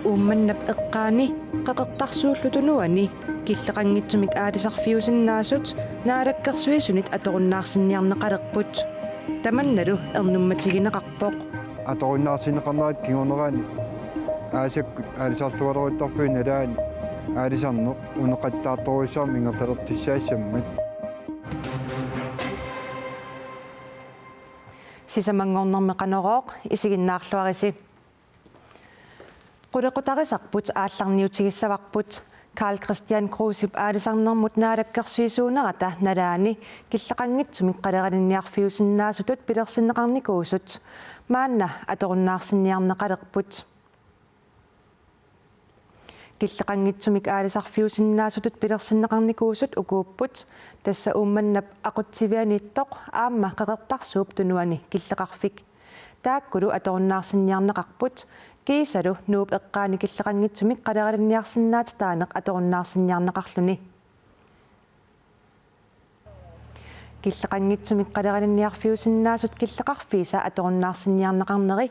Ummannap eqqaani qaqeqtarsuullutunuani killeqanngitsumik aalisarfiusinnaasut naalakkersuisunit atoqunnaarsinniarneqalerput tamannalu ernummatigineqarpoq atoqunnaarsineqarnaat kingorneraani aasakku aalisarlualeruttarpuin alaani aalisarneq uneqattaartoruissaarmi ingertalertissaassammat sisamangornermeqanerooq isiginnaarluarisi qullequtarisarput aallarniutigissavарput Karl Christian Krusip aalisarnermut naalakkersuisuunerata nalaani killeqanngitsumik qaleralinniarfiusinnaasutut pilersinneqarnikuusut maanna atoqunnaarsinniarneqalerput killeqanngitsumik aalisarfiusinnaasutut pilersinneqarnikuusut ukuupput tassa ummannap aqutsivianiittoq aamma qaqertarsuup tunuani killeqarfik taakkulu atoqunnaarsinniarneqarput kiisalu nuup eqqaani killeqanngitsumik qaleralinniarsinnaat taaneq atoqunnaarsinniarneqarluni killeqanngitsumik qaleralinniarfiusinnaasut killeqarfiisa atoqunnaarsinniarneqarneri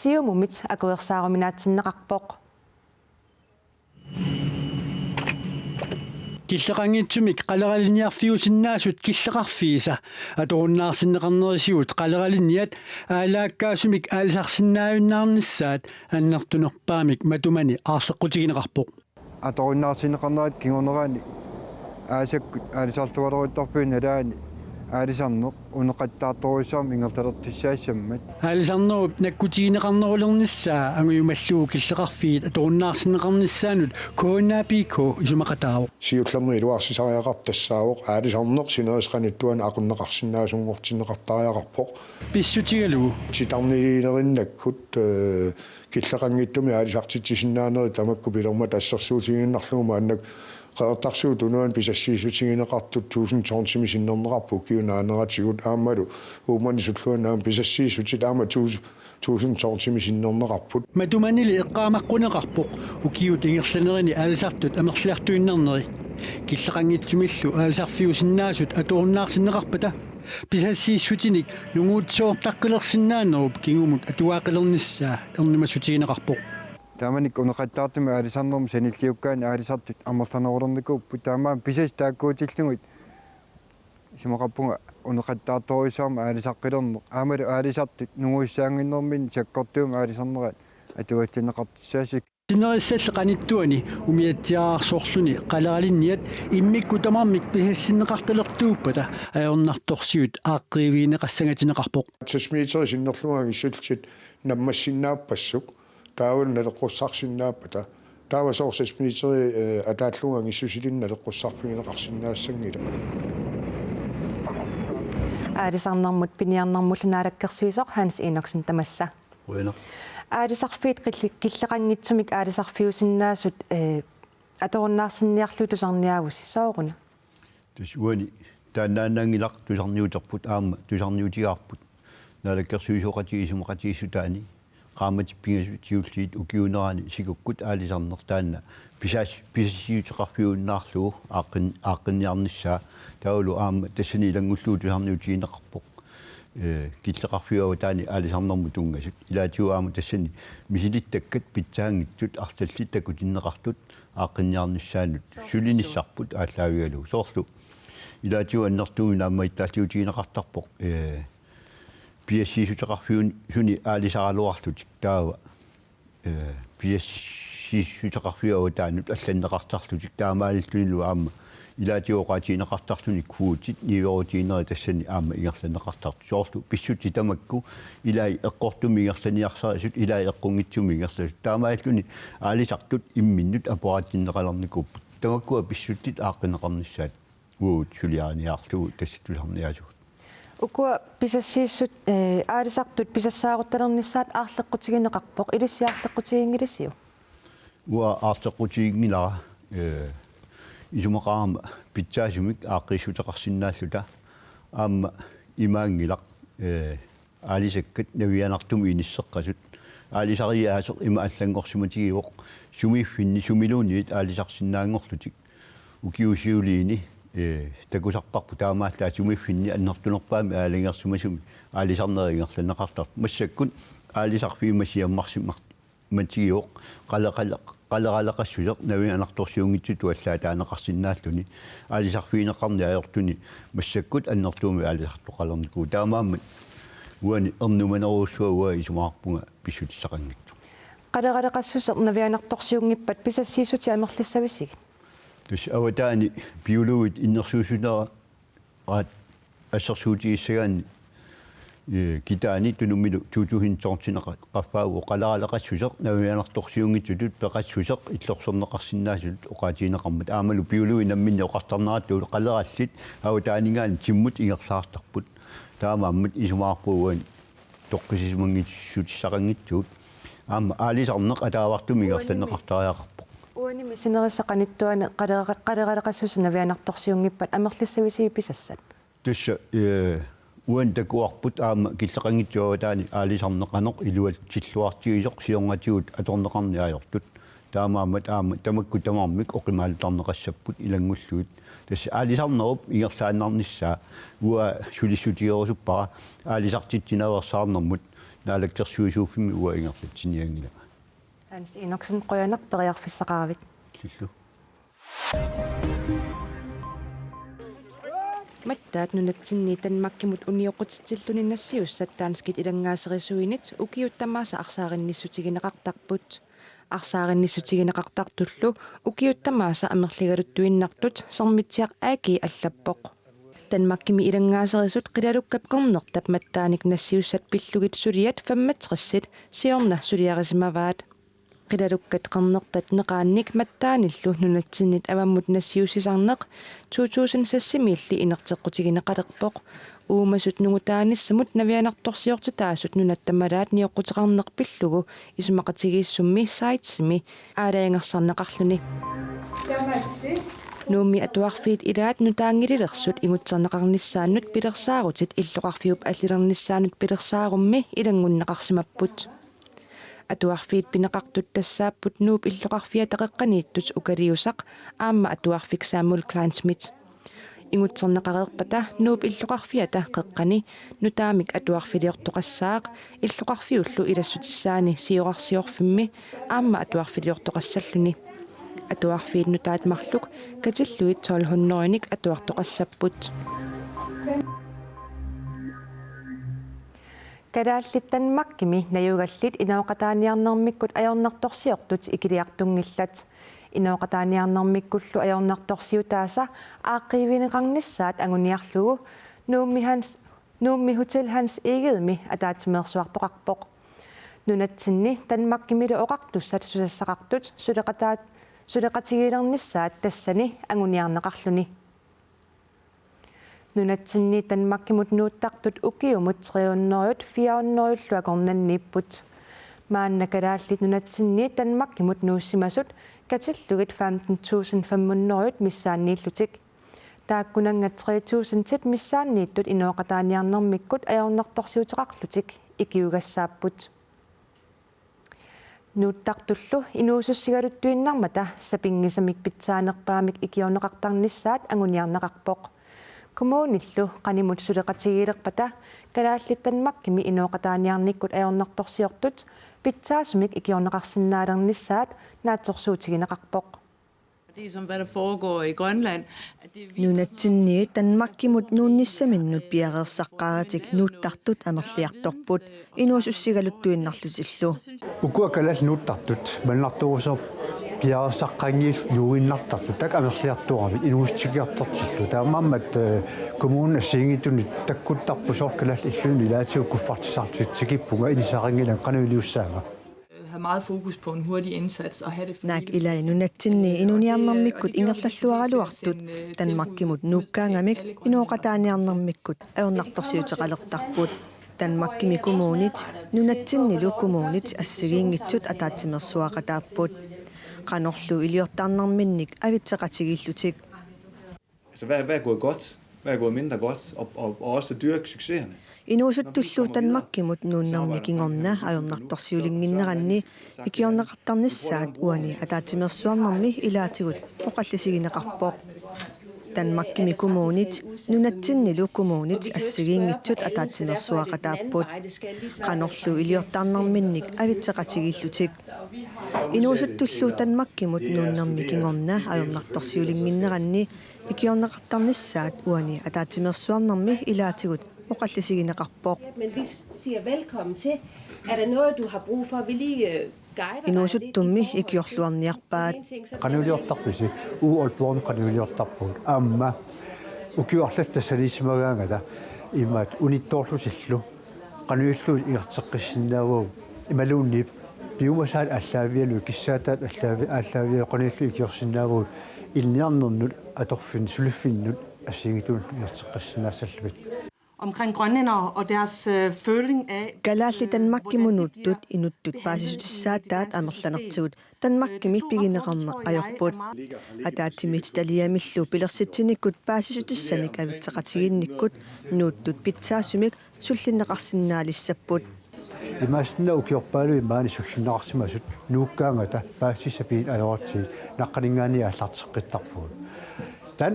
siumumit akuersaaruminaatsinneqarpoq killeqanngitsumik qaleralinniarfiusinnaasut killeqarfiisa atoqunnaarsinneqarnerisiut qaleralinniat aalaakkaasumik aalisarsinnaayunnaarnissaat annertunerpaamik matumani aarleqqutigineqarpoq atoqunnaarsineqarnaat kingorneraani aasakku aalisarlualeruttarpuin alaani aalisarneq uneqattaartoruissaarmi ingertalertissaassammat aalisarnerup nakkutigineqarnerulernissaa anguyumalluu killeqarfiit atoqunnaarsinneqarnissaanut koonnaapikko isumaqataawo siullermi luarsisariaqartassaawoq aalisarneq sinerisqanittuan aqunnaqarsinnaasungortinneqartariaqarpoq pissutigalu sitarnilinerinnakkut killeqangittumi aalisartitisinnaaneri tamakku pilerma tassersuutiginnarluuma annak qaqertarsuut unuan pisassiisutigineqartut 1000 sinnernerarpu kiunaaneratigut aammalu uummanissulluan naam pisassiisutit aama 1000 sinnernerarput matumanili eqqaamaqquneqarpoq ukiut ingerlanerini aalisartut amerliartuinnerneri killeqanngitsumillu aalisarfiusinnaasut atoqunnaarsinneqarpata pisassiissutinik nunguutsoortaqqilersinnaanerup kingumut atuaaqilernissaa ernimassutigineqarpoq taamanik uneqattaartumi aalisarnermi sanilliukkaani aalisartut ammertanerulernikuuppu taamaan pisas taakkuutillugut simaqappunga uneqattaartoruissaarma aalisaqqilerneq aamalu aalisartut nunguissaanginnermin sakkortuuma aalisarneraat atuatsinneqartissaasik sinerissalleqanittuani umiatsiaarsorluni qaleralinniat immikku tamarmik pisassinneqartalertuuppata ajornartorsiut aaqqriiviineqassangatineqarpoq tasmiiteri sinnerluang issultit nammassinnaappassuk taawun naleqqussaarsinnaappata taawa soorsasmiiteri ataallungang issusilinna leqqussarpigineqarsinnaassangila aalisarnermut piniarnermullu naalakkersuisoq Hans Enoksen tamassa uina aalisarfiit killeqanngitsumik aalisarfiusinnaasut atoqunnaarsinniarlu tusarniavussi sooruna tus uani taannaannaangilaq tusarniuterput aamma tusarniutigaarput naalakkersuisoqatiisumoqatiissutaani qaamatippigasutiulliit ukiunerani sikukkut aalisarnertaanna pisassiuteqarfiuunnaarlugu aaqqinniarnissaa taulu aamma tassaniilangulluut tusarniutigineqarpoq killeqarfiuava taani aalisarnermu tungasut ilaatiu aama tassani misilittakkat pitsaangittut artallittakkutinneqartut aaqqinniarnissaanut sulinissarput ааллаавигалу соорлу илааtiu аннертуumi наамма иттааллиутигинеқартарпоқ пиассиисутеқарфиун суни аалисаралуарлутик таава пиассиисутеқарфиуава таанут алланнеқартарлутик таамаалиллунилу аама илаатиоqaatiинеқартарлуни куутит ниверутиинери тассани аама ингерланеқартарту соорлу писсути тамакку илаи эққортуми ингерланиарсарисут илаи эққунгитсуми ингерласут таамааллуни аалисартут имминнут апораатиннеқалерникуппут тамаккуа писсутит ааққинеқарниссаат уут сулиааниарлугу тасситуларниасугут ukua pisassiissut aalisartut pisassaaruttalernissaat aarleqqutigineqarpoq ilissiaarleqqutigiingilisiu уа аартеққутигингилара исумақарама питсаасумик ааққиссутеқарсинааллута аама имаангилақ аалисаккат навианартуми иниссеққасут аалисариаасеқ има аллангорсуматигивоқ сумииффинни сумилуунниит аалисарсинаангорлутик укиусиулиини такусарпарпу таамааллаа сумиффинни аннартунерпаами аалингерсумасуми аалисарнерингерланеқартар массаккун аалисарфиимасиаммарсимар матигиоқ қалеқалеқассусеқ навианарторсиунгитсут туаллаа таанеқарсинааллуни аалисарфиинеқарни аёртуни массаккут аннертууми аалисартоқалернику таамааммат уани эрнуманеруссуа уа исумаарпунга писсутиссақангитсу Qareqaleqassuseq navianartorsiungippat pisassiisuti amerlissavissik. тус аватаани биологит иннерсуусунера аат ассерсуутигиссагаани китаани тунумилу туутухинтсортинеqa qaffaagu qalaraleqassусеq навианарторсиунгитсутут пеқассусеq иллорсорнеқарсинаасут оqaатинеқармат аамалу биологи намминни оқартарнератtuu қалераллит аватаанигаани тиммут ингерлаартарпут таамааммат исумаарпууан тоққисисмангитсутиссақангитсуут аама аалисарнеқ атаавартуми игерланеқартариақарпоқ Uani misinerisaqanittuana qareqaleqassusen navianartorsiungippat amerlissavisi pisassat. тусса уан такуарпут аама киллеқангитсуаватаани аалисарнеқанеқ илуал тиллуартигисоқ сиорнатигут аторнеқарни аажортут таамаамат аама тамакку тамаармик оқимаалутарнеқассаппут илангуллуит тасса аалисарнеруп ингерлааннарниссаа уа сулиссутиорусуппара аалисартитсинаверсаарнэрмут наалаккерсуисууффими уа ингерлатсиниангила Ans inoksen qoyaneq periarfissaqaravit. лиллу Mattaat nunatsinni tanmakkimut unioqutitsilluni nassiussat taanskit ilangaaserisuinit ukiuttamaasa arsaarinnissutigинеqartarput arsaarinnissutigинеqartartullu ukiuttamaasa amerligaluttuinnartut sermitsiaq aaki allappoq tanmakkimi ilangaaserisut qilalukkat qernertap mattaanik nassiussat pillugit suliat 35 siorna suliarisimavaat qilalukkat qernertat neqaannik mattaanillu nunatsinnit avammut nassiussisarneq 2000 inerteqqutigineqalerpoq uumasut nungutaanissamut navianartorsiortitaasut nunattamalaat nioqqutеqarnerpillugu isumaqatigiissummi saitsimi aalaangersarneqarluni nuummi atuarfiit ilaat nutaangililersut ingutserneqarnissaannut pilersaarutit illoqarfiup allilernissaanut pilersaarummi ilangunneqarsimapput atuarfiit pineqartut tassaapput nuup illoqarfia taqeqqaniittut ukaliusaq aamma atuarfik Samuel Klein-Smith ingutserneqareerpata nuup illoqarfiata qeqqani nutaamik atuarfiliortoqassaaq illoqarfiullu ilassutissaani siorarsiorfimmi aamma atuarfiliortoqassalluni atuarfiit nutaat marluk katilluit 1200-nik atuartoqassapput Kadaallit makkimi najugallit inauqataaniarnermikkut ajornartorsiortut ikiliartungillat inauqataaniarnermikkullu ajornartorsiutaasa aaqqiivineqarnissaat anguniarlugu nuummi hotel Hans Egedmi ataatimeersuartoqarpoq nunatsinni tanmakkimilu oqartussat susassaqartut suleqatigilernissaat tassani anguniarneqarluni nunatsinni tanmakkimut nuuttartut ukiumut 300 400 aqornanniipput maannakaalaallit nunatsinni tanmakkimut nuussimasut katillugit 15500 missaanniillutik taakkunanga 3000 missaanniittut inuoqataaniarnermikkut ajornartorsiuteqarlutik ikiugassaapput nuuttartullu inuusussigaluttuinnarmata sapingisamik pitsaanerpaamik ikiorneqartarnissaat anguniarneqarpoq kommunillu qanimut suleqatigilerpata kalaallitanmakkimi inuoqataaniarnikkut ajornartorsiortut pitsaasumik ikiorneqarsinnaalernissaat naatsorsuutigineqarpoq Det som hvad der foregår i Grønland. Nunatsinni tanmakkimut nuunnissaminnut piareersaqqaaratik nuuttartut amerliartorput inuusussigaluttuinnarlutillu ukkuakalal nuuttartut malnartuuserp piareersaqqangiil juuinnartartut tak amerliartuarami inuustigiartortillu taamaammat kommunen assiingituni takkuttarpusorkalal illuuni ilaatigu kuffartisartutsikippunga inisaqangilan qanuiliussaanga Have meget fokus på en hurtig indsats og have det naak ilai nunatsinni inuniarnermikkut ingerlalluaraluartut tanmakkimut nuukkaangamik inuoqataaniarnermikkut ajornartorsiuteqalertarput tanmakkimi kommunit nunatsinnilu kommunit assigiingitsut ataatimersuaqataapput qanorlu iliortarnerminnik avitseqatigillutik Altså hvad er gået godt? Hvad er gået mindre godt? Og også dyrke succeserne. inuusuttullu tanmakkimut nuunnermikingorna ajornartorsiulinginneranni ikiorneqartarnissaat uani ataatimersuarnermi ilaatigut oqallisigineqarpoq Danmarkimi kommunit nunatsinnilu kommunit assigiinngitsut ataatsimерсуақатааппут qanorlu iliortarnarminnik avitseqatigillutik inuusuttullu Danmarkimut nuunnermi kingorna ajornartorsiulinginneranni ikiorneqartarnissaat uani ataatsimерсуарнарми ilaatigut oqallisigineqarpoq Men vi siger velkommen til. Er der noget du har brug for? Vi lige guider inuusuttummi ikiorluarniarpaat qanuliortarpisi uolpuorn qanuliortarput aamma ukiorlattassalismagaangata imaat unittoorlusillu qanuillu iarteqqissinnaavuu imaluunniip piumasaat allaavialu kissaataat allaavialu qaniillu ikiorsinnaavuu ilniarnernut atorfin suluffinnut assigitun iarteqqissinaassallapit omkring grønlændere og deres føling af Galaalli Danmarkimunuttut inuttut paasisutissaataat amerlanertigut Danmarkimi pigineqarneq ajorput ataattimit taliamillu pilersitsinikut paasisutissanik avitseqatiginnikkut nuuttut pitsaasumik sullinneqarsinnaalissapput имаасна укиорпаалу имаани суллинеқарсимасут нууккаангата паассисапиин аёртиит наққанингаани ааллартеққиттарпугут тан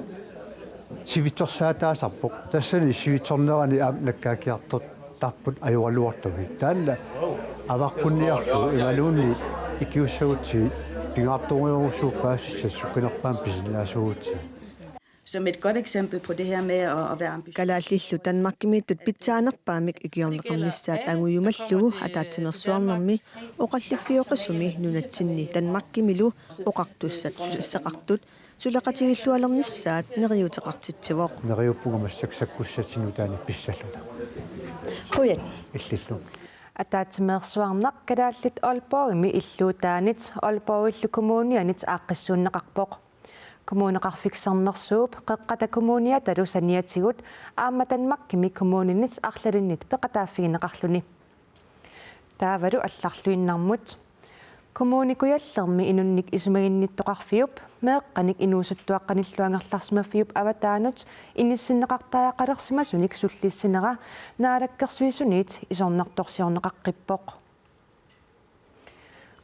сивиторсаатаасарпоқ тассани сивиторнерани аам наккаакиартут тарпут аюалуортуги таанна аваққунниарлу ималуунни икиуссагутси пингаартунгиорусуу паассиссассуккинерпаан писиннаасугутси. Som et godt eksempel på det her med at være ambitiøs. Galaalillu Danmarkimiittut pitsaanerpaamik ikiorneqarnissaat angujumallugu ataatsimерсуарнэрми oqalliffiuqisumi nunatsinni Danmarkimilu oqartussat sussaqartut sulaqatigillualernissaat neriuteqartitsivoq neriuppungamassaksakkussatinu taani pissalluta Huyat иллиллу атаатимерсуарнақ калааллит олпоими иллуутаанит олпоуиллу коммунианит ааққиссууннеқарпоқ коммунеқарфиксернерсууп қеққата коммуниаталу саниатигут ааматанмаккими коммунинит арлалиннит пеқатааффигинеқарлуни таавалу алларлуиннармут коммуникуяллерми инунник исмагинниттоқарфиуп меэққаник инуусуттуаққаниллуангерларсимаффиуп аватаанут иниссиннеқартаақалерсимасуник суллиссинера наалаккерсуисунит исорнарторсиорнеқаққиппоқ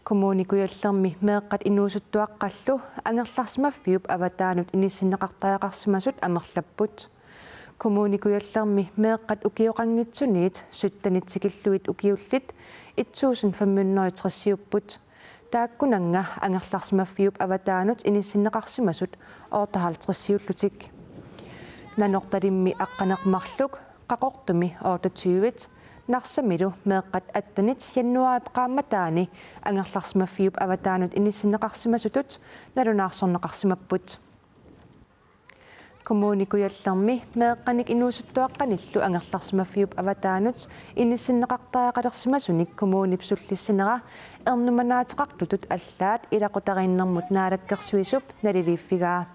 коммуникуяллерми меэққат инуусуттуаққаллу ангерларсимаффиуп аватаанут иниссиннеқартаақарсимасут амерлаппут коммуникуяллерми меэққат укиоқангитсунит суттанитсикиллуит укиуллит 1535 тааккунанга ангерларсимаффиуп аватаанут иниссиннеқарсимасут оортахалтриссиуллутик нанорталимми аққанеқмарлук қақортуми 28 нарсамилу меэққат аттанит яннуарип qaamataani ангерларсимаффиуп аватаанут иниссиннеқарсимасутут налунаарсорнеқарсимаппут коммуникуяллерми меэққаник инуусуттуаққаниллу ангерларсимаффиуп аватаанут иниссиннеқартаақалерсимасуник коммунип суллиссинера эрнуманаатеқарлутут аллаат илақутариннэрмут наалаккерсуисуп налилииффигаа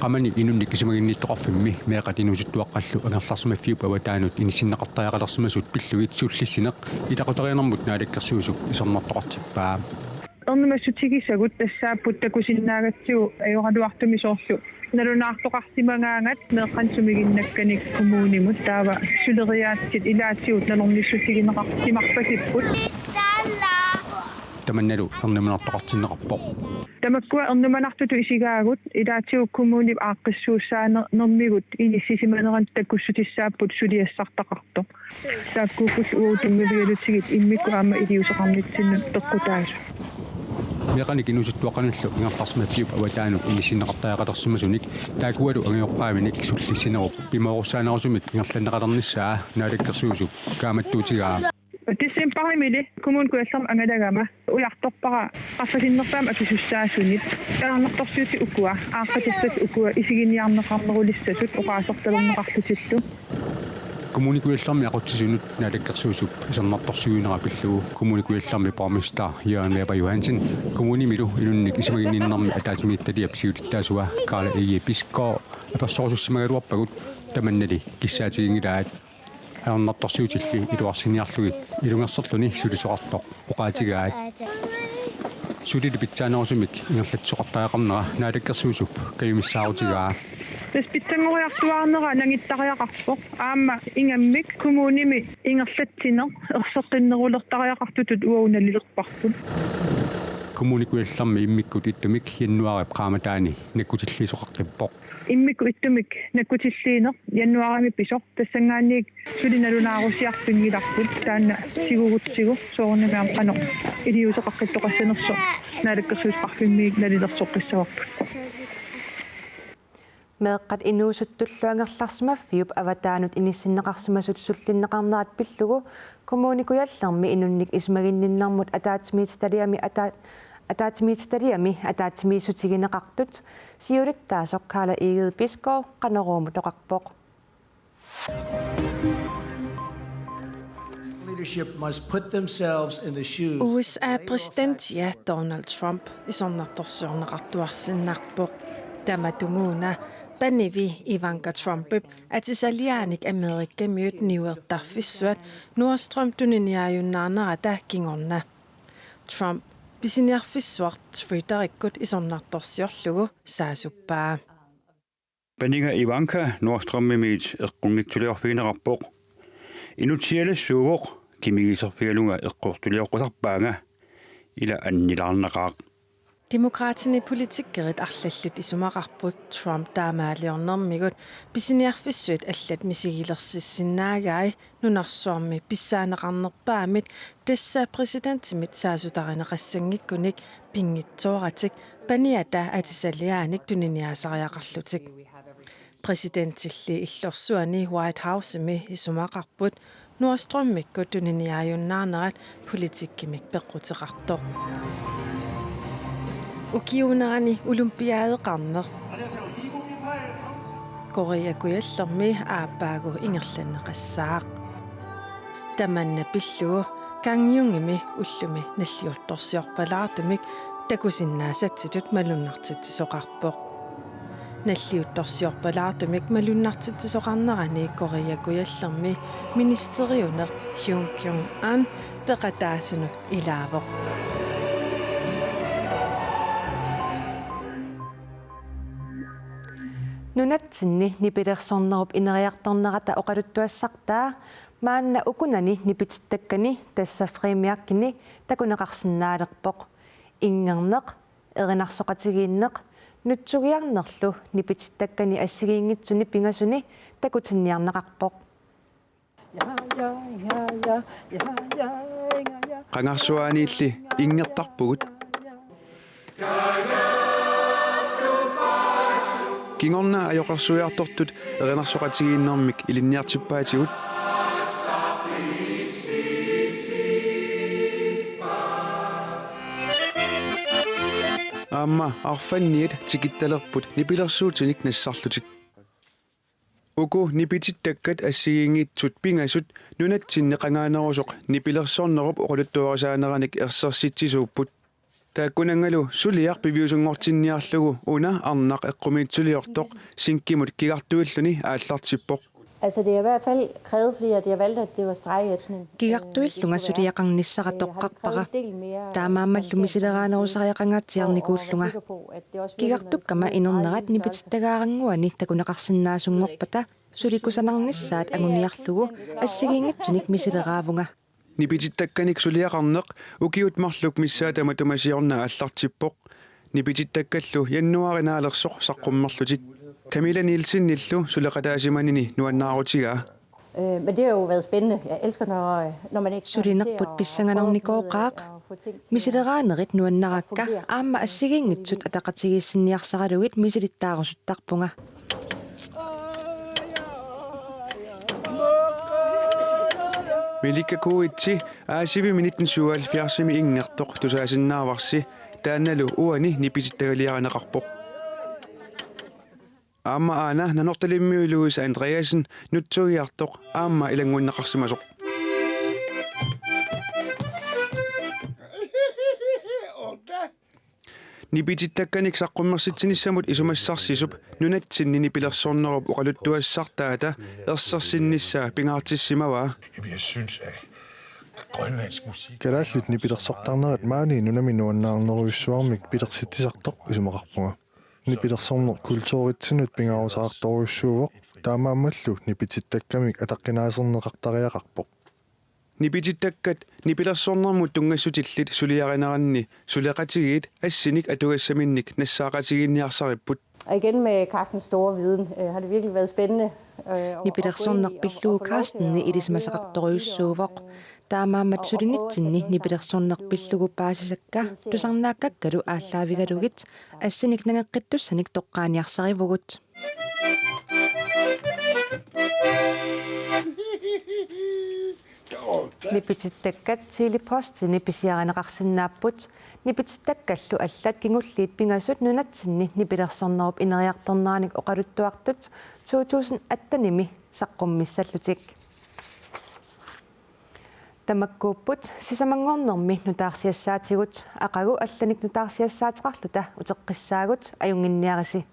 qamani inunnik isumagинниттоқарфимми меэқат инуусуттуаққаллу ангерларсимаффиуп аватаанут иниссиннеқартаақалерсимасут пиллуит суллиссинеқ илақутарианермут наалаккерсуисуп исернартоқартиппаа эрнумассутигисагут тассааппут такусиннаагатсигу аюралуартуми соорлу налунаартоқартимагаангат меэққансумигиннакканик коммунимут таава сулериаатсит илаатсигут налорниссутигинеқартимарпасиппут таманналу эрнуманартоқартиннеқарпоқ тамаккуа эрнуманартуту исигаагут илаатсигут коммунип ааққиссууссаанермигут иниссисиманеран таккуссутиссааппут сулиассартақарто тааккууккул уутуммивигалутсигит иммикку аама илиусеқарнитсиннут теққутаасу меқаник инуусуттуаққаналлу ингерларсимаффиуп аватаанут иниссиннеқартаақалерсимасуник таакуалу ангиоққааминик суллиссинеруп пимаорусаанерусумик ингерланнеқалерниссаа наалаккерсуусуп кааматтуутигаа тиссимпаримили коммуникуаллерм ангалагама уярторпара qaffasinnерпаам акисуссаасунит таанерторсиути укуа ааққатиссат укуа исигиниарнеқарнерулиссасут оқаасорталернеқарлутиллу коммуникуаллерми ақутсисунут наалаккерсуусуп исернарторсуинера пиллуу коммуникуаллерми промистар Jørgen Weber Johansen коммунимилу илунник исмагинниннэрми атаатимиитталиап сиулиттаасуа Карла Eje Bisgaard аперсоорсуссимагалуарпагут таманнали киссаатигингилаат аернарторсуутилли илуарсиниарлугит илунгерсерлуни сулисоқартоқ оқаатигаат сулили питсаанерусумик ингерлатсоқартаақарнера наалаккерсуусуп каюмиссаарутигаа тас питсангориартуаарнера нагиттариақарпоқ аама ингаммик коммуними ингерлатсинер ерсертиннерулертариақартутут уауналилерпарпут kommunikuallarmi immikut ittumik jannuarip qaamataani nakkutilliisoqaqqippoq иммику иттумик наккутиллиинер януарами писор тассангаанник сулинарунаарусиарпингиларпут таана сигугутсигу соорнамиам қано илиусеқаққиттоқассанерсо наалаккерсуусқарфиммиик налилерсоққиссаварпут meeqqat inuusuttulluangerlarsmaffiup avataanut inissinneqarsimasut sullinneqarnerat pillugu kommunikuyallermi inunnik ismaginninnarmut ataatimiitsutariami siulittaasoq Karla Egede Bisgaard qaneruumut oqarpoq USA-præsident Donald Trump isornartorsiorneqartuarsinnarpoq tamatumuuna Panivi Ivanka Trump atisaliaanik Amerikkamiut niuertarfissuat Nordstrøm tuniniajunnaarnerata kingorna Trump pisiniarfissuart Twitter-ikkut isornartorsiorlugu saasuppaa Paninga Ivanka Nordstrømmimiit eqqungitsuliorfigineqarpoq inutialassuuvoq kimigiserfigalunga eqqortuliorqusarpaanga ila annilaarnaqaaq Demokraatini politikkerit arlallut isumaqarput Trump taamaaliornermigut pisiniarfissuit allat misigilersissinnaagaai nunarsuarmi pissaaneqarnerpaamit tassa presidentimit saasutarineqassangikkunik pingitsoораtik paniata atisaliaanik tuniniaasariaqarlutik presidentilli illorsuani White House-imi isumaqarput Nordstrømmikku tuniniajunnaarnerat politikkimik peqqutiqartoq Ukiunaani olympiadeqarner Koreakujallermi aappaagu ingerlanneqassaaq tamanna pillugu kangiungimi ullumi nalliuttorsiorpalaartumik takusinnaasatsitut malunnartitsisoqarpoq nalliuttorsiorpalaartumik malunnartitsisoqarnerani Koreakujallermi ministeriuner Hyun Kyung-an peqataasunut ilaavoq Nunatsinni nipilersornerup ineriartornerata oqaluttuassartaa maanna ukunani nipitittakkani tassafrimiakkini takuneqarsinnaalerpoq ingerneq erinarsoqatigiinneq nutsugiarnerlu nipitittakkani assigiingitsuni pingasuni takutinniarneqarpoq qangarsuaaniilli ingertarpugut Kingorna ajoqarsuiartortut erinarsoqatigiinnermik ilinniartippaatigut Amma arfanniit tikittalerput nipilersuutinik nassarlutik Uku nipitittakkat assigiingitsut pingasut nunatsinne qangaanerusoq nipilersornerup oquluttuarisaaneраник ersersittisuupput Taakkunangalu suliarpiviusungortinniarlugu una arnaq eqqumiitsuliortoq sinkimut kigartuilluni aallartippoq Altså det er i hvert fald krævet, fordi at jeg valgte, at det var stregætsning. Kigartuillunga suliaqarnissaqatoqqarpara taamaammallumisileraanерусариақангатсиарникууллунга кигартуккама инернерат нипититтагаараннguани такунеқарсиннаасунгорпата суликусанарнissaat агуниарлугу ассигиингитсуник мисилераавунга Nipitittakkаник suliaqarneq ukiutmarluk missaatama tumasiorna аллартипpoq nipitittakkallu jannuarinaalersоq saqqummerlutik Camilla Nielsen nillu suleqataasimanini nuannaarutigaa Men det har jo været spændende. Jeg elsker når man ikke sulinerput pissanganarnikooqaaq misileraanеrit nuannarакка аама ассигингитсут атақатигиссинниарсаралугит мисилиттаарусуттарпунга Melika kuitsi aasivi minitten 77 ingertoq tusaasinnaarvarsi taannalu uani nipitittagaliaraneqarpoq Aamma aana nanortalimmiuluis Andreasen nutsugiartoq aamma ilanguinneqarsimasoq Nipitittakkanik saqqummersitsinnissamut isumassarсисуп nunatsinni nipilersornerup oqaluttuassartaata ersersinnissaa pingaartissimavaa Jeg synes at grønlandsk musik Kalaallit nipilersortarnerat maani nunaminuannaarneruissuarmik pilersittisartoq isumaqarpunga nipilersorner kultuuritsinut pingarusaartoruissuuvoq taamaammallu nipitittakkamik ataqqinaaserneqartariaqarpoq Nipitittakkat nipilersornermut tungassutiillit suliarinaqanni suleqatigit assinik atugassaminnik nassaaqatigiinniarsaripput. Og igen med Carstens store viden har det virkelig været spændende. Nipilersornerpillu Carstenni ilismasaqartoruissuuvoq taamaammat sulinitsinni nipilersornerpillugu paasisakka tusarnaakakkalu ааllaavigalugit ассаник нагеққиттуссаник тоққааниарсаривугут Nipitittakkat siilipostini pisiaranaqarsinnaapput nipitittakkallu allat kingulliit pingasut nunatsinni nipilersornerup ineriartornaanik oqaluttuartut 2018-nimi saqqummissallutik Tamakkuupput sisamangornermi nutaarsiassaatigut aqagu allanik nutaarsiassaatiqarluta uteqqissaagut ajunginniarisi